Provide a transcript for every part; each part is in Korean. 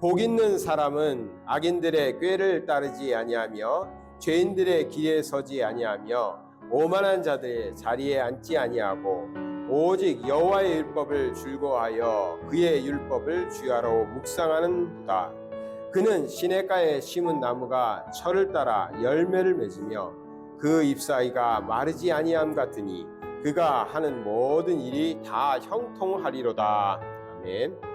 복 있는 사람은 악인들의 꾀를 따르지 아니하며 죄인들의 길에 서지 아니하며 오만한 자들의 자리에 앉지 아니하고 오직 여호와의 율법을 즐거워하여 그의 율법을 주야로 묵상하는도다. 그는 시냇가에 심은 나무가 철을 따라 열매를 맺으며 그 잎사귀가 마르지 아니함 같으니 그가 하는 모든 일이 다 형통하리로다. 아멘.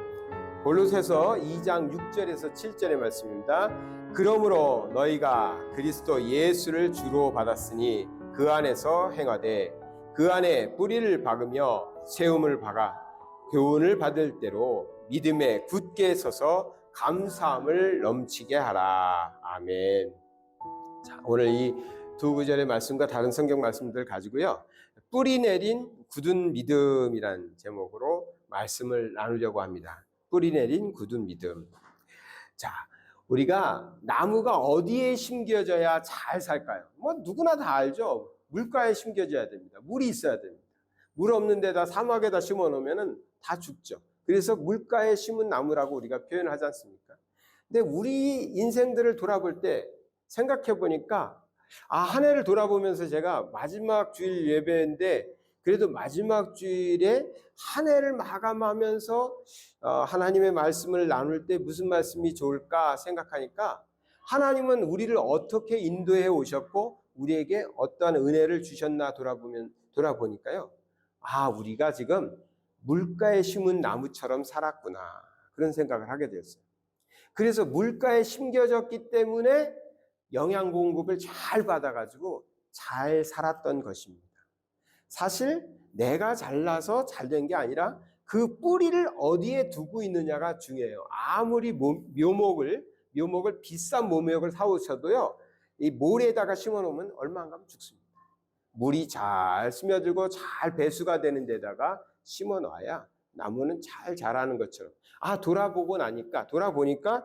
골로새서 2장 6절에서 7절의 말씀입니다. 그러므로 너희가 그리스도 예수를 주로 받았으니 그 안에서 행하되 그 안에 뿌리를 박으며 세움을 박아 교훈을 받을 대로 믿음에 굳게 서서 감사함을 넘치게 하라. 아멘. 자, 오늘 이 두 구절의 말씀과 다른 성경 말씀들 가지고요, 뿌리 내린 굳은 믿음이란 제목으로 말씀을 나누려고 합니다. 뿌리 내린 굳은 믿음. 자, 우리가 나무가 어디에 심겨져야 잘 살까요? 뭐 누구나 다 알죠. 물가에 심겨져야 됩니다. 물이 있어야 됩니다. 물 없는 데다 사막에다 심어 놓으면 다 죽죠. 그래서 물가에 심은 나무라고 우리가 표현하지 않습니까? 근데 우리 인생들을 돌아볼 때 생각해 보니까, 한 해를 돌아보면서 제가 마지막 주일 예배인데 그래도 마지막 주일에 한 해를 마감하면서 하나님의 말씀을 나눌 때 무슨 말씀이 좋을까 생각하니까, 하나님은 우리를 어떻게 인도해 오셨고 우리에게 어떠한 은혜를 주셨나 돌아보니까요, 우리가 지금 물가에 심은 나무처럼 살았구나, 그런 생각을 하게 되었어요. 그래서 물가에 심겨졌기 때문에 영양 공급을 잘 받아가지고 잘 살았던 것입니다. 사실 내가 잘나서 잘 된 게 아니라 그 뿌리를 어디에 두고 있느냐가 중요해요. 아무리 묘목을 비싼 묘목을 사오셔도요, 이 모래에다가 심어놓으면 얼마 안 가면 죽습니다. 물이 잘 스며들고 잘 배수가 되는 데다가 심어놔야 나무는 잘 자라는 것처럼. 돌아보니까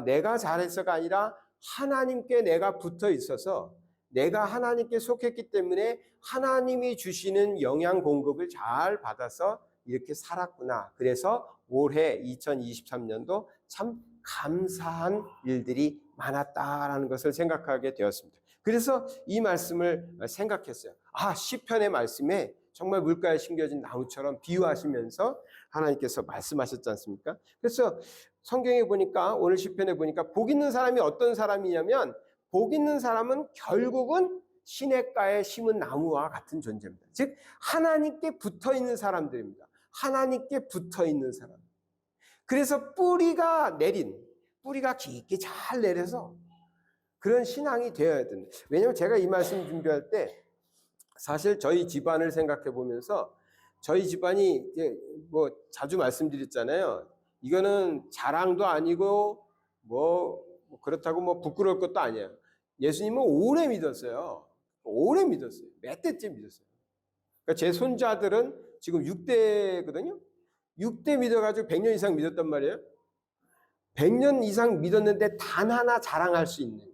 내가 잘해서가 아니라 하나님께 내가 붙어 있어서, 내가 하나님께 속했기 때문에 하나님이 주시는 영양 공급을 잘 받아서 이렇게 살았구나. 그래서 올해 2023년도 참 감사한 일들이 많았다라는 것을 생각하게 되었습니다. 그래서 이 말씀을 생각했어요. 시편의 말씀에 정말 물가에 심겨진 나무처럼 비유하시면서 하나님께서 말씀하셨지 않습니까? 그래서 성경에 보니까, 오늘 시편에 보니까 복 있는 사람이 어떤 사람이냐면, 복 있는 사람은 결국은 시냇가에 심은 나무와 같은 존재입니다. 즉 하나님께 붙어 있는 사람들입니다. 하나님께 붙어 있는 사람. 그래서 뿌리가 깊게 잘 내려서 그런 신앙이 되어야 된다. 왜냐하면 제가 이 말씀 준비할 때 사실 저희 집안을 생각해 보면서, 저희 집안이 뭐 자주 말씀드렸잖아요. 이거는 자랑도 아니고 그렇다고 뭐 부끄러울 것도 아니에요. 예수님은 오래 믿었어요. 몇 대째 믿었어요. 그러니까 제 손자들은 지금 6대거든요. 6대 믿어가지고 100년 이상 믿었단 말이에요. 100년 이상 믿었는데 단 하나 자랑할 수 있는,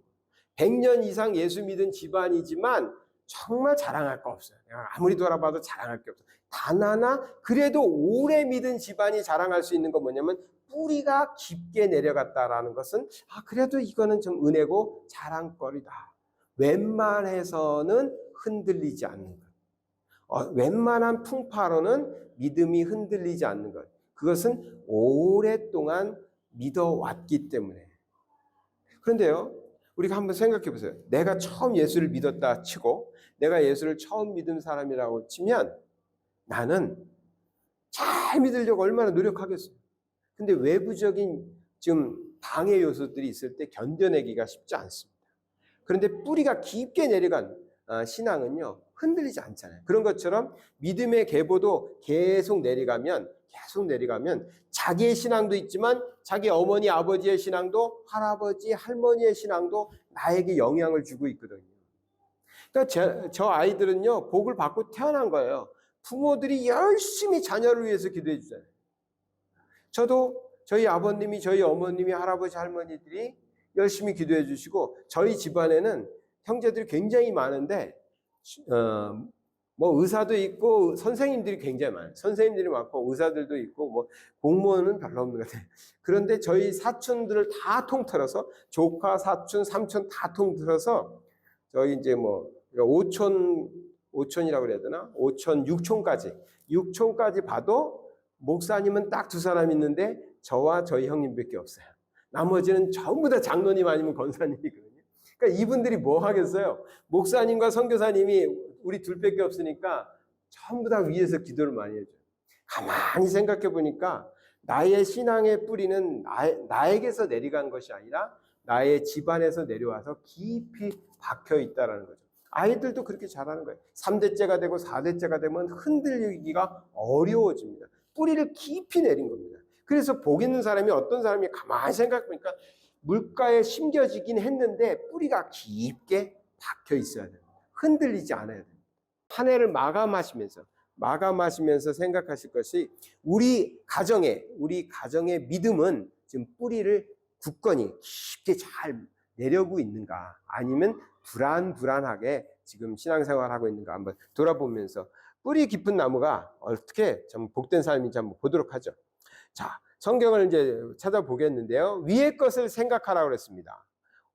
100년 이상 예수 믿은 집안이지만 정말 자랑할 거 없어요. 아무리 돌아봐도 자랑할 게 없어요. 단 하나, 그래도 오래 믿은 집안이 자랑할 수 있는 건 뭐냐면, 뿌리가 깊게 내려갔다라는 것은, 그래도 이거는 좀 은혜고 자랑거리다. 웬만해서는 흔들리지 않는 것. 웬만한 풍파로는 믿음이 흔들리지 않는 것. 그것은 오랫동안 믿어왔기 때문에. 그런데요, 우리가 한번 생각해 보세요. 내가 처음 예수를 믿었다 치고, 내가 예수를 처음 믿은 사람이라고 치면, 나는 잘 믿으려고 얼마나 노력하겠어요. 근데 외부적인 좀 방해 요소들이 있을 때 견뎌내기가 쉽지 않습니다. 그런데 뿌리가 깊게 내려간 신앙은요, 흔들리지 않잖아요. 그런 것처럼 믿음의 계보도 계속 내려가면 자기의 신앙도 있지만 자기 어머니 아버지의 신앙도, 할아버지 할머니의 신앙도 나에게 영향을 주고 있거든요. 그러니까 저 아이들은요, 복을 받고 태어난 거예요. 부모들이 열심히 자녀를 위해서 기도해 주잖아요. 저도 저희 아버님이, 저희 어머님이, 할아버지 할머니들이 열심히 기도해 주시고, 저희 집안에는 형제들이 굉장히 많은데 뭐 의사도 있고 선생님들이 굉장히 많아요. 선생님들이 많고 의사들도 있고 뭐 공무원은 별로 없는 것 같아요. 그런데 저희 사촌들을 다 통틀어서 조카, 사촌, 삼촌 다 통틀어서 저희 이제 뭐 오촌이라고 그래야 되나? 오촌, 육촌까지 봐도 목사님은 딱 두 사람 있는데 저와 저희 형님밖에 없어요. 나머지는 전부 다 장로님 아니면 권사님이거든요. 그러니까 이분들이 뭐 하겠어요? 목사님과 선교사님이 우리 둘밖에 없으니까 전부 다 위에서 기도를 많이 해줘요. 가만히 생각해 보니까 나의 신앙의 뿌리는 나에게서 내려간 것이 아니라 나의 집안에서 내려와서 깊이 박혀 있다는 거죠. 아이들도 그렇게 자라는 거예요. 3대째가 되고 4대째가 되면 흔들리기가 어려워집니다. 뿌리를 깊이 내린 겁니다. 그래서 복 있는 사람이 어떤 사람이 가만히 생각해 보니까 물가에 심겨지긴 했는데 뿌리가 깊게 박혀 있어야 됩니다. 흔들리지 않아야 됩니다. 한 해를 마감하시면서 생각하실 것이 우리 가정의 믿음은 지금 뿌리를 굳건히 깊게 잘 내려고 있는가, 아니면 불안하게 지금 신앙생활하고 있는가 한번 돌아보면서 뿌리 깊은 나무가 어떻게 좀 복된 삶인지 한번 보도록 하죠. 자, 성경을 이제 찾아보겠는데요. 위의 것을 생각하라고 그랬습니다.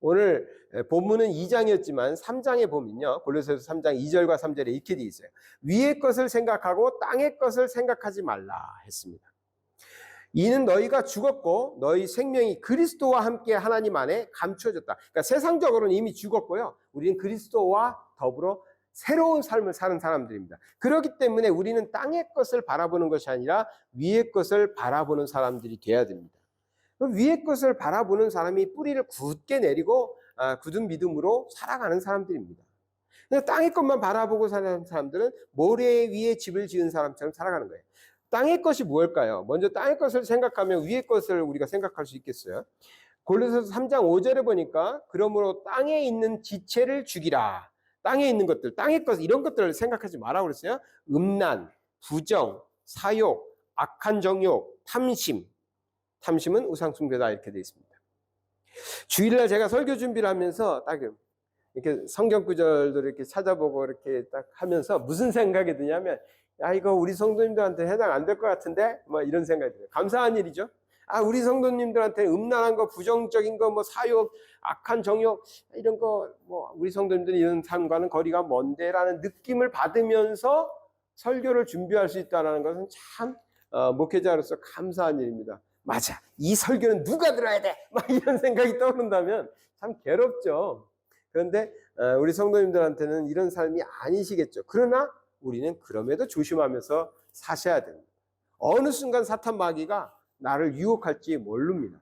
오늘 본문은 2장이었지만 3장에 보면요. 골로새서 3장 2절과 3절에 이렇게 돼 있어요. 위의 것을 생각하고 땅의 것을 생각하지 말라 했습니다. 이는 너희가 죽었고 너희 생명이 그리스도와 함께 하나님 안에 감춰졌다. 그러니까 세상적으로는 이미 죽었고요. 우리는 그리스도와 더불어 새로운 삶을 사는 사람들입니다. 그렇기 때문에 우리는 땅의 것을 바라보는 것이 아니라 위의 것을 바라보는 사람들이 돼야 됩니다. 위의 것을 바라보는 사람이 뿌리를 굳게 내리고 굳은 믿음으로 살아가는 사람들입니다. 땅의 것만 바라보고 사는 사람들은 모래 위에 집을 지은 사람처럼 살아가는 거예요. 땅의 것이 무엇일까요? 먼저 땅의 것을 생각하면 위의 것을 우리가 생각할 수 있겠어요? 골로새서 3장 5절에 보니까 그러므로 땅에 있는 지체를 죽이라. 땅에 있는 것들, 땅의 것, 이런 것들을 생각하지 마라고 그랬어요. 음란, 부정, 사욕, 악한 정욕, 탐심은 우상숭배다, 이렇게 되어 있습니다. 주일날 제가 설교 준비를 하면서 딱 이렇게 성경 구절도 이렇게 찾아보고 이렇게 딱 하면서 무슨 생각이 드냐면, 야, 이거 우리 성도님들한테 해당 안 될 것 같은데? 뭐 이런 생각이 들어요. 감사한 일이죠. 우리 성도님들한테 음란한 거, 부정적인 거, 뭐 사욕, 악한 정욕, 이런 거, 뭐 우리 성도님들이 이런 삶과는 거리가 먼데라는 느낌을 받으면서 설교를 준비할 수 있다는 것은 참 목회자로서 감사한 일입니다. 맞아, 이 설교는 누가 들어야 돼? 막 이런 생각이 떠오른다면 참 괴롭죠. 그런데 우리 성도님들한테는 이런 삶이 아니시겠죠. 그러나 우리는 그럼에도 조심하면서 사셔야 됩니다. 어느 순간 사탄 마귀가 나를 유혹할지 모릅니다.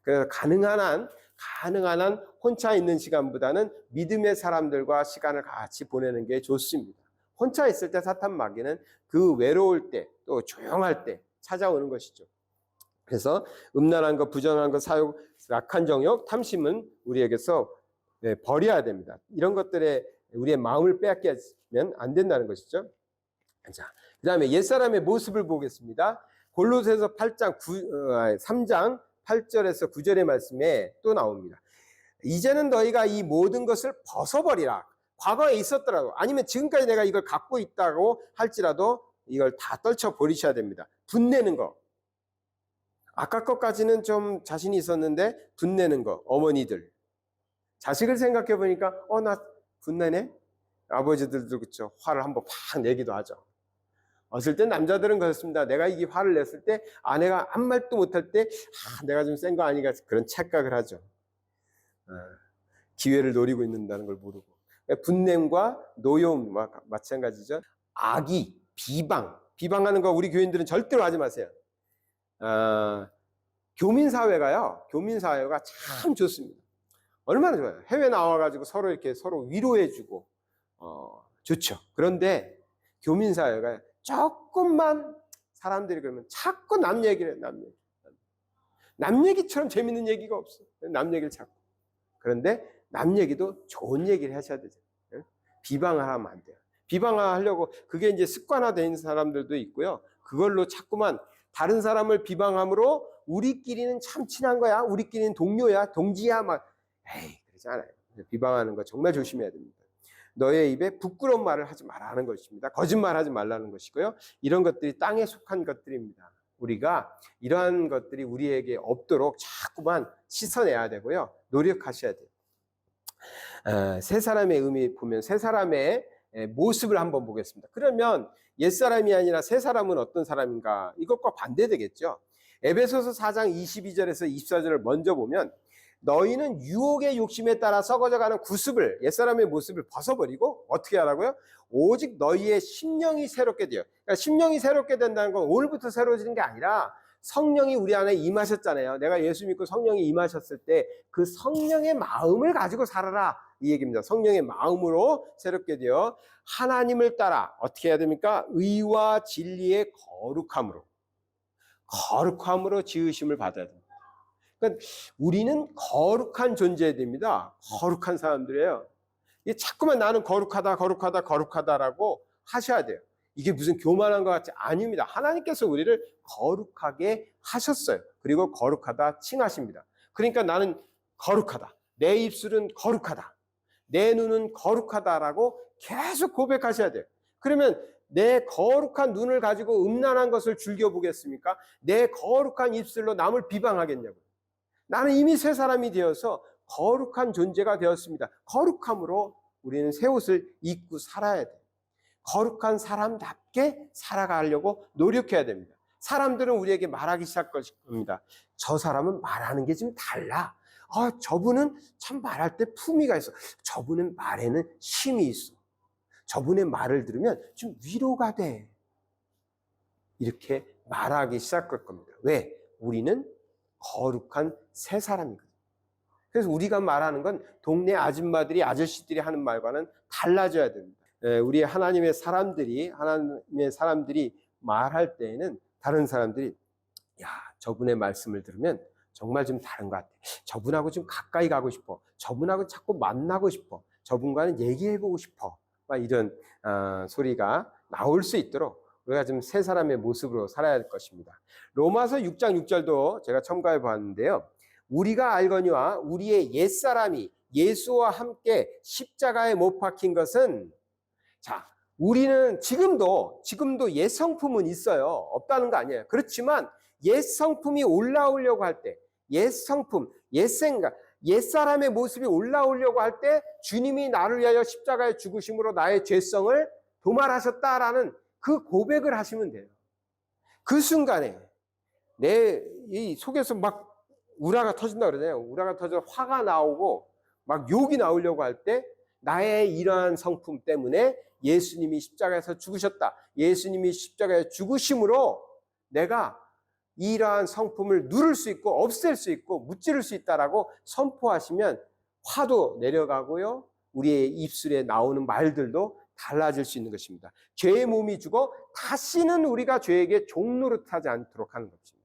그래서 가능한 한 혼자 있는 시간보다는 믿음의 사람들과 시간을 같이 보내는 게 좋습니다. 혼자 있을 때 사탄 마귀는 그 외로울 때, 또 조용할 때 찾아오는 것이죠. 그래서 음란한 것, 부정한 것, 사욕, 악한 정욕, 탐심은 우리에게서 버려야 됩니다. 이런 것들에 우리의 마음을 빼앗기면 안 된다는 것이죠. 자, 그 다음에 옛사람의 모습을 보겠습니다. 골로새서 3장 8절에서 9절의 말씀에 또 나옵니다. 이제는 너희가 이 모든 것을 벗어버리라. 과거에 있었더라도, 아니면 지금까지 내가 이걸 갖고 있다고 할지라도 이걸 다 떨쳐버리셔야 됩니다. 분내는 거. 아까 것까지는 좀 자신이 있었는데 분내는 거. 어머니들. 자식을 생각해 보니까 나 분내네? 아버지들도 그렇죠. 화를 한번 팍 내기도 하죠. 어쩔 땐 남자들은 그렇습니다. 내가 이게 화를 냈을 때 아내가 아무 말도 못할 때 내가 좀 센 거 아닌가 그런 착각을 하죠. 기회를 노리고 있는다는 걸 모르고. 분냄과 노여움과 마찬가지죠. 악의, 비방하는 거 우리 교인들은 절대로 하지 마세요. 교민사회가 참 좋습니다. 얼마나 좋아요. 해외 나와가지고 서로 위로해주고 좋죠. 그런데 교민사회가 조금만 사람들이 그러면 자꾸 남 얘기를 해요. 남 얘기처럼 재밌는 얘기가 없어. 남 얘기를 자꾸. 그런데 남 얘기도 좋은 얘기를 하셔야 되죠. 비방을 하면 안 돼요. 비방하려고 그게 이제 습관화된 사람들도 있고요. 그걸로 자꾸만 다른 사람을 비방함으로 우리끼리는 참 친한 거야. 우리끼리는 동료야, 동지야. 막 에이, 그러지 않아요. 비방하는 거 정말 조심해야 됩니다. 너의 입에 부끄러운 말을 하지 말라는 것입니다. 거짓말하지 말라는 것이고요. 이런 것들이 땅에 속한 것들입니다. 우리가 이러한 것들이 우리에게 없도록 자꾸만 씻어내야 되고요. 노력하셔야 돼요. 세 사람의 의미 보면 세 사람의 모습을 한번 보겠습니다. 그러면 옛사람이 아니라 새 사람은 어떤 사람인가? 이것과 반대되겠죠. 에베소서 4장 22절에서 24절을 먼저 보면 너희는 유혹의 욕심에 따라 썩어져가는 구습을 옛사람의 모습을 벗어버리고 어떻게 하라고요? 오직 너희의 심령이 새롭게 돼요. 그러니까 심령이 새롭게 된다는 건 오늘부터 새로워지는 게 아니라 성령이 우리 안에 임하셨잖아요. 내가 예수 믿고 성령이 임하셨을 때 그 성령의 마음을 가지고 살아라 이 얘기입니다. 성령의 마음으로 새롭게 되어 하나님을 따라 어떻게 해야 됩니까? 의와 진리의 거룩함으로 지으심을 받아야 됩니다. 그러니까 우리는 거룩한 존재야 됩니다. 거룩한 사람들이에요. 자꾸만 나는 거룩하다라고 하셔야 돼요. 이게 무슨 교만한 것 같지? 아닙니다. 하나님께서 우리를 거룩하게 하셨어요. 그리고 거룩하다 칭하십니다. 그러니까 나는 거룩하다. 내 입술은 거룩하다. 내 눈은 거룩하다라고 계속 고백하셔야 돼요. 그러면 내 거룩한 눈을 가지고 음란한 것을 즐겨보겠습니까? 내 거룩한 입술로 남을 비방하겠냐고요. 나는 이미 새 사람이 되어서 거룩한 존재가 되었습니다. 거룩함으로 우리는 새 옷을 입고 살아야 돼요. 거룩한 사람답게 살아가려고 노력해야 됩니다. 사람들은 우리에게 말하기 시작할 겁니다. 저 사람은 말하는 게 좀 달라. 저분은 참 말할 때 품위가 있어. 저분은 말에는 힘이 있어. 저분의 말을 들으면 좀 위로가 돼. 이렇게 말하기 시작할 겁니다. 왜? 우리는 거룩한 새 사람이거든요. 그래서 우리가 말하는 건 동네 아줌마들이 아저씨들이 하는 말과는 달라져야 됩니다. 우리 하나님의 사람들이 말할 때에는 다른 사람들이 저분의 말씀을 들으면 정말 좀 다른 것 같아. 저분하고 좀 가까이 가고 싶어. 저분하고 자꾸 만나고 싶어. 저분과는 얘기해보고 싶어. 막 이런 소리가 나올 수 있도록 우리가 좀 새 사람의 모습으로 살아야 할 것입니다. 로마서 6장 6절도 제가 첨가해 보았는데요. 우리가 알거니와 우리의 옛사람이 예수와 함께 십자가에 못 박힌 것은 우리는 지금도 옛 성품은 있어요. 없다는 거 아니에요. 그렇지만 옛 성품이 올라오려고 할 때, 옛 성품, 옛 생각, 옛 사람의 모습이 올라오려고 할 때 주님이 나를 위하여 십자가에 죽으심으로 나의 죄성을 도말하셨다라는 그 고백을 하시면 돼요. 그 순간에 내 이 속에서 막 우라가 터진다 그러잖아요. 우라가 터져 화가 나오고 막 욕이 나오려고 할 때 나의 이러한 성품 때문에 예수님이 십자가에서 죽으셨다. 예수님이 십자가에 죽으심으로 내가 이러한 성품을 누를 수 있고 없앨 수 있고 무찌를 수 있다라고 선포하시면 화도 내려가고요. 우리의 입술에 나오는 말들도 달라질 수 있는 것입니다. 죄의 몸이 죽어 다시는 우리가 죄에게 종노릇하지 않도록 하는 것입니다.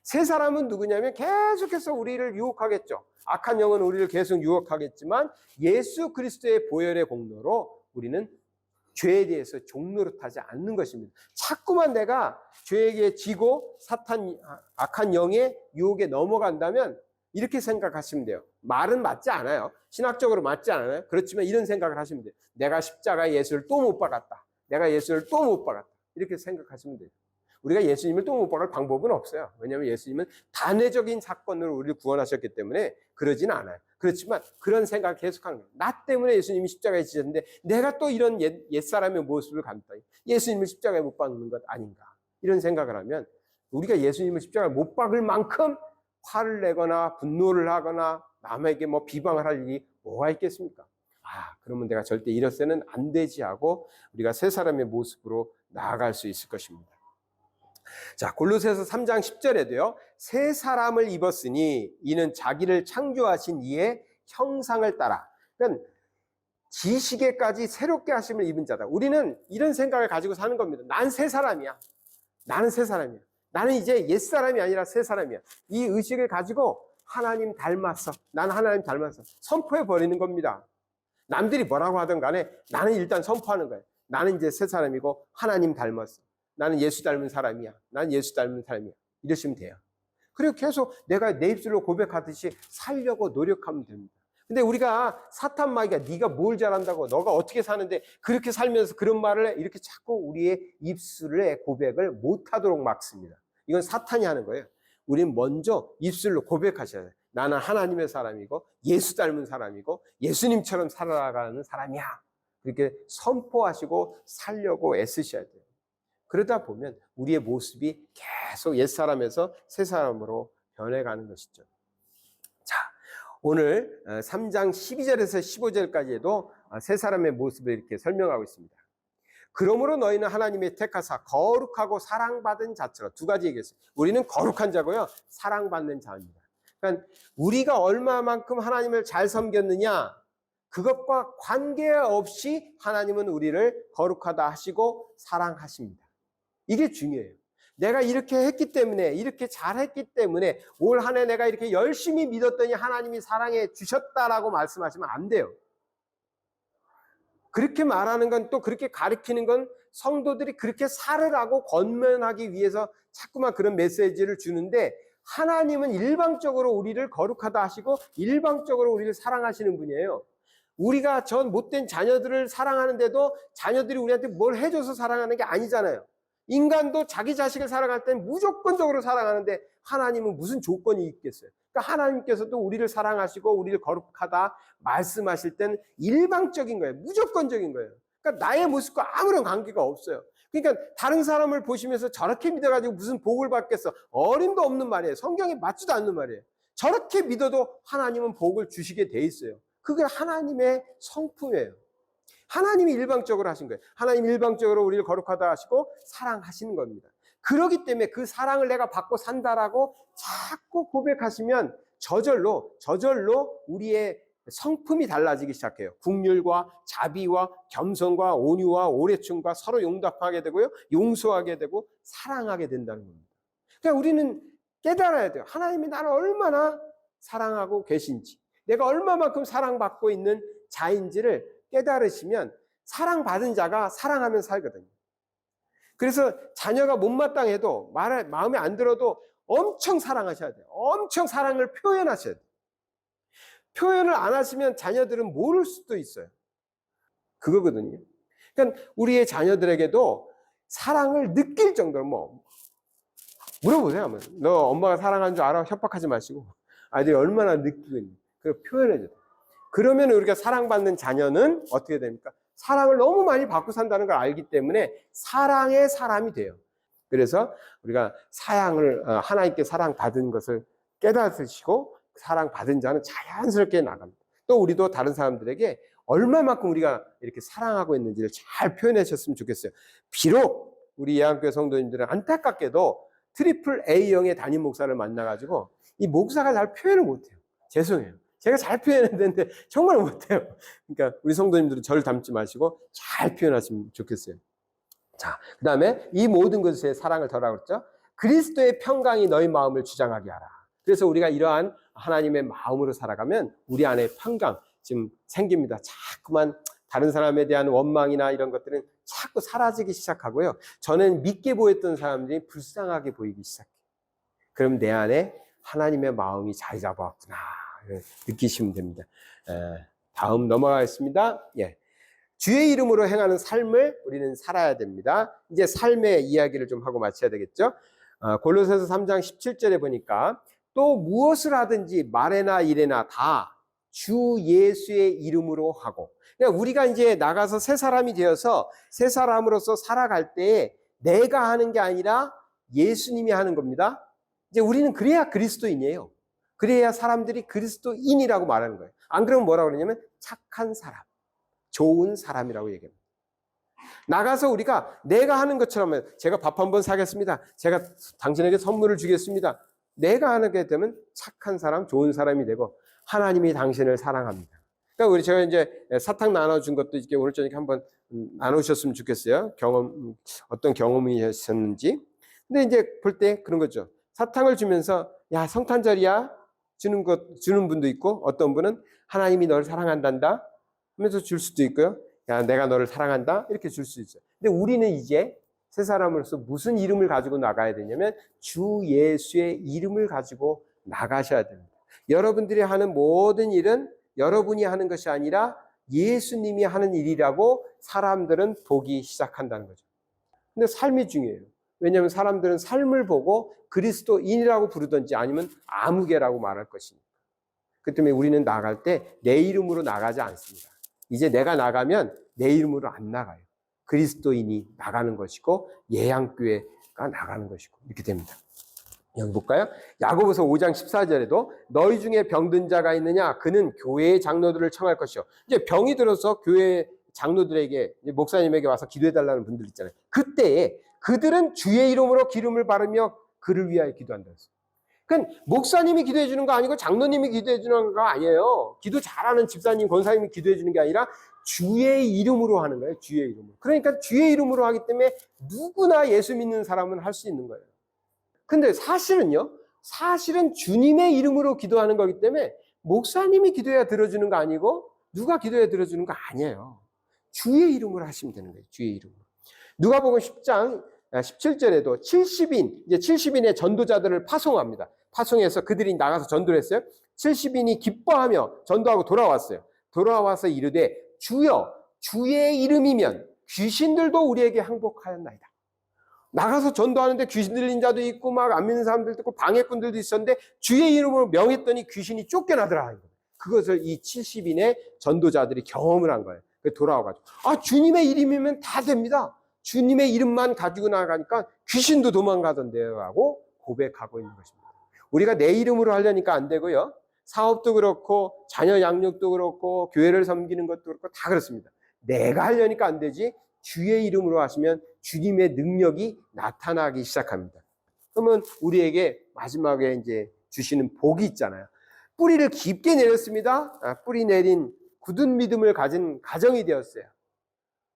새 사람은 누구냐면 계속해서 우리를 유혹하겠죠. 악한 영은 우리를 계속 유혹하겠지만 예수 그리스도의 보혈의 공로로 우리는 죄에 대해서 종노릇하지 않는 것입니다. 자꾸만 내가 죄에게 지고 악한 영의 유혹에 넘어간다면 이렇게 생각하시면 돼요. 말은 맞지 않아요. 신학적으로 맞지 않아요. 그렇지만 이런 생각을 하시면 돼요. 내가 십자가 예수를 또 못 박았다. 내가 예수를 또 못 박았다. 이렇게 생각하시면 돼요. 우리가 예수님을 또 못 박을 방법은 없어요. 왜냐하면 예수님은 단회적인 사건으로 우리를 구원하셨기 때문에 그러진 않아요. 그렇지만 그런 생각을 계속하는 거예요. 나 때문에 예수님이 십자가에 지셨는데 내가 또 이런 옛사람의 모습을 감다. 예수님을 십자가에 못 박는 것 아닌가. 이런 생각을 하면 우리가 예수님을 십자가에 못 박을 만큼 화를 내거나 분노를 하거나 남에게 비방을 할 일이 뭐가 있겠습니까? 그러면 내가 절대 이래서는 안 되지 하고 우리가 새 사람의 모습으로 나아갈 수 있을 것입니다. 자, 골로새서 3장 10절에도요. 새 사람을 입었으니 이는 자기를 창조하신 이의 형상을 따라. 그러니까 지식에까지 새롭게 하심을 입은 자다. 우리는 이런 생각을 가지고 사는 겁니다. 난 새 사람이야. 나는 새 사람이야. 나는 이제 옛사람이 아니라 새 사람이야. 이 의식을 가지고 하나님 닮았어. 나는 하나님 닮았어. 선포해 버리는 겁니다. 남들이 뭐라고 하든 간에 나는 일단 선포하는 거예요. 나는 이제 새 사람이고 하나님 닮았어. 나는 예수 닮은 사람이야. 나는 예수 닮은 사람이야. 이러시면 돼요. 그리고 계속 내가 내 입술로 고백하듯이 살려고 노력하면 됩니다. 근데 우리가 사탄 마귀가 네가 뭘 잘한다고, 너가 어떻게 사는데 그렇게 살면서 그런 말을 해, 이렇게 자꾸 우리의 입술에 고백을 못하도록 막습니다. 이건 사탄이 하는 거예요. 우린 먼저 입술로 고백하셔야 돼요. 나는 하나님의 사람이고 예수 닮은 사람이고 예수님처럼 살아가는 사람이야. 그렇게 선포하시고 살려고 애쓰셔야 돼요. 그러다 보면 우리의 모습이 계속 옛사람에서 새사람으로 변해가는 것이죠. 자, 오늘 3장 12절에서 15절까지도 새사람의 모습을 이렇게 설명하고 있습니다. 그러므로 너희는 하나님의 택하사 거룩하고 사랑받은 자처럼, 두 가지 얘기했어요. 우리는 거룩한 자고요, 사랑받는 자입니다. 그러니까 우리가 얼마만큼 하나님을 잘 섬겼느냐, 그것과 관계없이 하나님은 우리를 거룩하다 하시고 사랑하십니다. 이게 중요해요. 내가 이렇게 했기 때문에, 이렇게 잘했기 때문에 올 한 해 내가 이렇게 열심히 믿었더니 하나님이 사랑해 주셨다라고 말씀하시면 안 돼요. 그렇게 말하는 건, 또 그렇게 가르치는 건 성도들이 그렇게 살으라고 권면하기 위해서 자꾸만 그런 메시지를 주는데, 하나님은 일방적으로 우리를 거룩하다 하시고 일방적으로 우리를 사랑하시는 분이에요. 우리가 전 못된 자녀들을 사랑하는데도 자녀들이 우리한테 뭘 해줘서 사랑하는 게 아니잖아요. 인간도 자기 자식을 사랑할 땐 무조건적으로 사랑하는데 하나님은 무슨 조건이 있겠어요? 그러니까 하나님께서도 우리를 사랑하시고 우리를 거룩하다 말씀하실 때는 일방적인 거예요. 무조건적인 거예요. 그러니까 나의 모습과 아무런 관계가 없어요. 그러니까 다른 사람을 보시면서 저렇게 믿어가지고 무슨 복을 받겠어? 어림도 없는 말이에요. 성경에 맞지도 않는 말이에요. 저렇게 믿어도 하나님은 복을 주시게 돼 있어요. 그게 하나님의 성품이에요. 하나님이 일방적으로 하신 거예요. 하나님이 일방적으로 우리를 거룩하다 하시고 사랑하시는 겁니다. 그렇기 때문에 그 사랑을 내가 받고 산다라고 자꾸 고백하시면 저절로 우리의 성품이 달라지기 시작해요. 긍휼과 자비와 겸손과 온유와 오래춤과 서로 용납하게 되고요, 용서하게 되고 사랑하게 된다는 겁니다. 그러니까 우리는 깨달아야 돼요. 하나님이 나를 얼마나 사랑하고 계신지, 내가 얼마만큼 사랑받고 있는 자인지를 깨달으시면 사랑받은 자가 사랑하면 살거든요. 그래서 자녀가 못마땅해도 마음에 안 들어도 엄청 사랑하셔야 돼요. 엄청 사랑을 표현하셔야 돼요. 표현을 안 하시면 자녀들은 모를 수도 있어요. 그거거든요. 그러니까 우리의 자녀들에게도 사랑을 느낄 정도로 물어보세요. 너 엄마가 사랑하는 줄 알아? 협박하지 마시고. 아이들이 얼마나 느끼고 있는지 그걸 표현해줘요. 그러면 우리가 사랑받는 자녀는 어떻게 됩니까? 사랑을 너무 많이 받고 산다는 걸 알기 때문에 사랑의 사람이 돼요. 그래서 우리가 하나님께 사랑받은 것을 깨닫으시고 사랑받은 자는 자연스럽게 나갑니다. 또 우리도 다른 사람들에게 얼마만큼 우리가 이렇게 사랑하고 있는지를 잘 표현하셨으면 좋겠어요. 비록 우리 예한교회 성도님들은 안타깝게도 트리플 A형의 담임 목사를 만나가지고 이 목사가 잘 표현을 못해요. 죄송해요. 제가 잘 표현해야 되는데 정말 못해요. 그러니까 우리 성도님들은 저를 닮지 마시고 잘 표현하시면 좋겠어요. 자, 그 다음에 이 모든 것에 사랑을 더하라고 했죠. 그리스도의 평강이 너희 마음을 주장하게 하라. 그래서 우리가 이러한 하나님의 마음으로 살아가면 우리 안에 평강 지금 생깁니다. 자꾸만 다른 사람에 대한 원망이나 이런 것들은 자꾸 사라지기 시작하고요. 저는 믿게 보였던 사람들이 불쌍하게 보이기 시작해요. 그럼 내 안에 하나님의 마음이 자리 잡았구나 느끼시면 됩니다. 다음 넘어가겠습니다. 예. 주의 이름으로 행하는 삶을 우리는 살아야 됩니다. 이제 삶의 이야기를 좀 하고 마쳐야 되겠죠. 골로새서 3장 17절에 보니까 또 무엇을 하든지 말에나 일에나 다 주 예수의 이름으로 하고, 그러니까 우리가 이제 나가서 새 사람이 되어서 새 사람으로서 살아갈 때 내가 하는 게 아니라 예수님이 하는 겁니다. 이제 우리는 그래야 그리스도인이에요. 그래야 사람들이 그리스도인이라고 말하는 거예요. 안 그러면 뭐라고 그러냐면 착한 사람, 좋은 사람이라고 얘기합니다. 나가서 우리가 내가 하는 것처럼 제가 밥 한번 사겠습니다. 제가 당신에게 선물을 주겠습니다. 내가 하는 게 되면 착한 사람, 좋은 사람이 되고 하나님이 당신을 사랑합니다. 그러니까 제가 이제 사탕 나눠준 것도 이렇게 오늘 저녁에 한번 나누셨으면 좋겠어요. 어떤 경험이셨는지. 근데 이제 볼 때 그런 거죠. 사탕을 주면서 야, 성탄절이야 주는 분도 있고, 어떤 분은 하나님이 너를 사랑한단다 하면서 줄 수도 있고요. 야, 내가 너를 사랑한다 이렇게 줄 수 있어요. 근데 우리는 이제 새 사람으로서 무슨 이름을 가지고 나가야 되냐면 주 예수의 이름을 가지고 나가셔야 됩니다. 여러분들이 하는 모든 일은 여러분이 하는 것이 아니라 예수님이 하는 일이라고 사람들은 보기 시작한다는 거죠. 근데 삶이 중요해요. 왜냐하면 사람들은 삶을 보고 그리스도인이라고 부르든지 아니면 아무개라고 말할 것이니까. 그 때문에 우리는 나갈 때 내 이름으로 나가지 않습니다. 이제 내가 나가면 내 이름으로 안 나가요. 그리스도인이 나가는 것이고 예양교회가 나가는 것이고 이렇게 됩니다. 여기 볼까요? 야고보서 5장 14절에도 너희 중에 병든 자가 있느냐? 그는 교회의 장로들을 청할 것이요. 이제 병이 들어서 교회 장로들에게 목사님에게 와서 기도해달라는 분들 있잖아요. 그때 그들은 주의 이름으로 기름을 바르며 그를 위하여 기도한다 했어요. 그러니까 목사님이 기도해 주는 거 아니고 장로님이 기도해 주는 거 아니에요. 기도 잘하는 집사님, 권사님이 기도해 주는 게 아니라 주의 이름으로 하는 거예요. 주의 이름으로. 그러니까 주의 이름으로 하기 때문에 누구나 예수 믿는 사람은 할 수 있는 거예요. 근데 사실은 주님의 이름으로 기도하는 거기 때문에 목사님이 기도해야 들어주는 거 아니고 누가 기도해야 들어주는 거 아니에요. 주의 이름으로 하시면 되는 거예요. 주의 이름으로. 누가복음 10장 17절에도 70인의 전도자들을 파송합니다. 파송해서 그들이 나가서 전도를 했어요. 70인이 기뻐하며 전도하고 돌아왔어요. 돌아와서 이르되 주여 주의 이름이면 귀신들도 우리에게 항복하였나이다. 나가서 전도하는데 귀신 들린 자도 있고 막 안 믿는 사람들도 있고 방해꾼들도 있었는데 주의 이름으로 명했더니 귀신이 쫓겨나더라. 그것을 이 70인의 전도자들이 경험을 한 거예요. 돌아와가지고 주님의 이름이면 다 됩니다. 주님의 이름만 가지고 나가니까 귀신도 도망가던데요 하고 고백하고 있는 것입니다. 우리가 내 이름으로 하려니까 안 되고요. 사업도 그렇고 자녀 양육도 그렇고 교회를 섬기는 것도 그렇고 다 그렇습니다. 내가 하려니까 안 되지 주의 이름으로 하시면 주님의 능력이 나타나기 시작합니다. 그러면 우리에게 마지막에 이제 주시는 복이 있잖아요. 뿌리를 깊게 내렸습니다. 뿌리 내린 굳은 믿음을 가진 가정이 되었어요.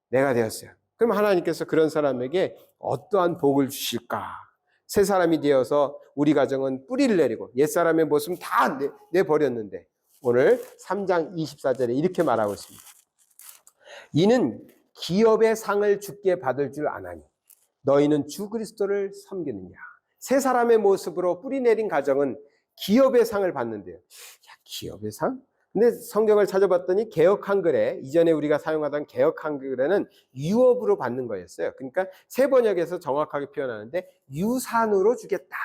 내가 되었어요. 그럼 하나님께서 그런 사람에게 어떠한 복을 주실까? 새 사람이 되어서 우리 가정은 뿌리를 내리고 옛사람의 모습은 다 내버렸는데 오늘 3장 24절에 이렇게 말하고 있습니다. 이는 기업의 상을 주께 받을 줄 아나니 너희는 주 그리스도를 섬기느냐. 새 사람의 모습으로 뿌리 내린 가정은 기업의 상을 받는데요. 기업의 상? 근데 성경을 찾아봤더니 개역 한글에 이전에 우리가 사용하던 개역 한글에는 유업으로 받는 거였어요. 그러니까 새 번역에서 정확하게 표현하는데 유산으로 주겠다.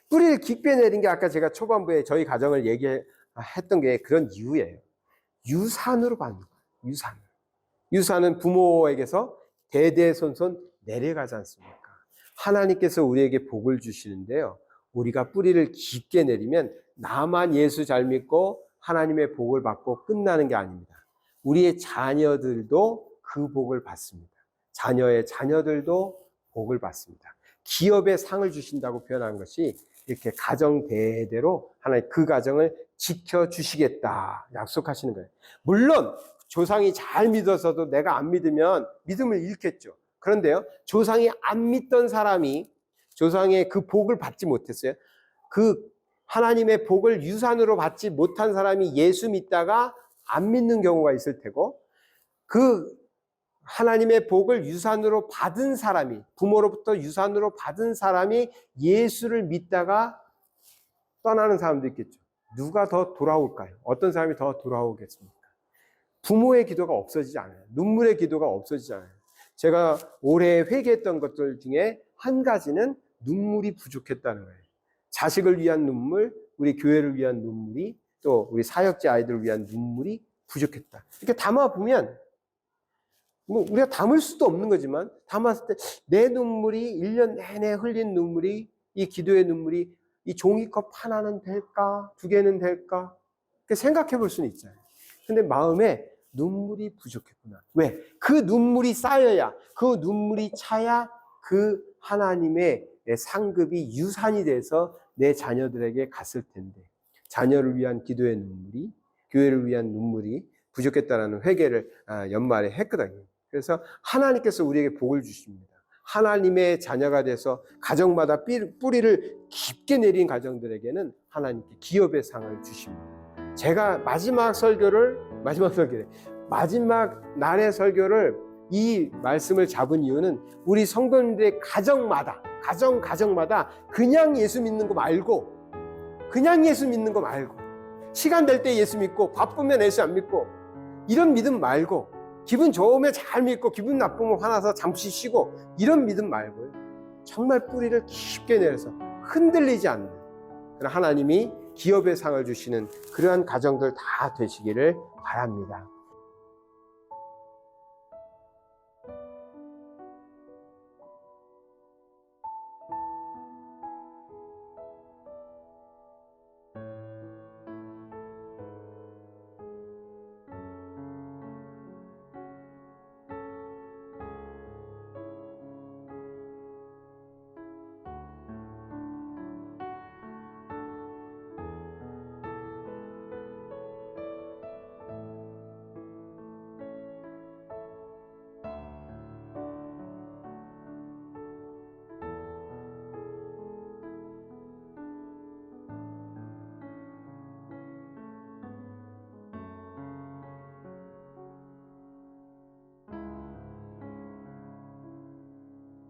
뿌리를 깊게 내린 게 아까 제가 초반부에 저희 가정을 얘기했던 게 그런 이유예요. 유산으로 받는 거예요. 유산은 부모에게서 대대손손 내려가지 않습니까? 하나님께서 우리에게 복을 주시는데요. 우리가 뿌리를 깊게 내리면 나만 예수 잘 믿고 하나님의 복을 받고 끝나는 게 아닙니다. 우리의 자녀들도 그 복을 받습니다. 자녀의 자녀들도 복을 받습니다. 기업의 상을 주신다고 표현한 것이 이렇게 가정 대대로 하나님 그 가정을 지켜주시겠다 약속하시는 거예요. 물론 조상이 잘 믿어서도 내가 안 믿으면 믿음을 잃겠죠. 그런데요, 조상이 안 믿던 사람이 조상의 그 복을 받지 못했어요. 그 하나님의 복을 유산으로 받지 못한 사람이 예수 믿다가 안 믿는 경우가 있을 테고, 그 하나님의 복을 유산으로 받은 사람이, 부모로부터 유산으로 받은 사람이 예수를 믿다가 떠나는 사람도 있겠죠. 누가 더 돌아올까요? 어떤 사람이 더 돌아오겠습니까? 부모의 기도가 없어지지 않아요. 눈물의 기도가 없어지지 않아요. 제가 올해 회개했던 것들 중에 한 가지는 눈물이 부족했다는 거예요. 자식을 위한 눈물, 우리 교회를 위한 눈물이, 또 우리 사역자 아이들을 위한 눈물이 부족했다. 이렇게 담아보면 우리가 담을 수도 없는 거지만 담았을 때 내 눈물이 1년 내내 흘린 눈물이, 이 기도의 눈물이 이 종이컵 하나는 될까? 2개는 될까? 이렇게 생각해 볼 수는 있잖아요. 근데 마음에 눈물이 부족했구나. 왜? 그 눈물이 쌓여야, 그 눈물이 차야 그 하나님의 상급이 유산이 돼서 내 자녀들에게 갔을 텐데, 자녀를 위한 기도의 눈물이, 교회를 위한 눈물이 부족했다라는 회개를 연말에 했거든요. 그래서 하나님께서 우리에게 복을 주십니다. 하나님의 자녀가 돼서 가정마다 뿌리를 깊게 내린 가정들에게는 하나님께 기업의 상을 주십니다. 제가 마지막 날의 설교를 이 말씀을 잡은 이유는 우리 성도님들의 가정마다 그냥 예수 믿는 거 말고 시간 될 때 예수 믿고 바쁘면 예수 안 믿고 이런 믿음 말고, 기분 좋으면 잘 믿고 기분 나쁘면 화나서 잠시 쉬고 이런 믿음 말고요. 정말 뿌리를 깊게 내려서 흔들리지 않는 그런 하나님이 기업의 상을 주시는 그러한 가정들 다 되시기를 바랍니다.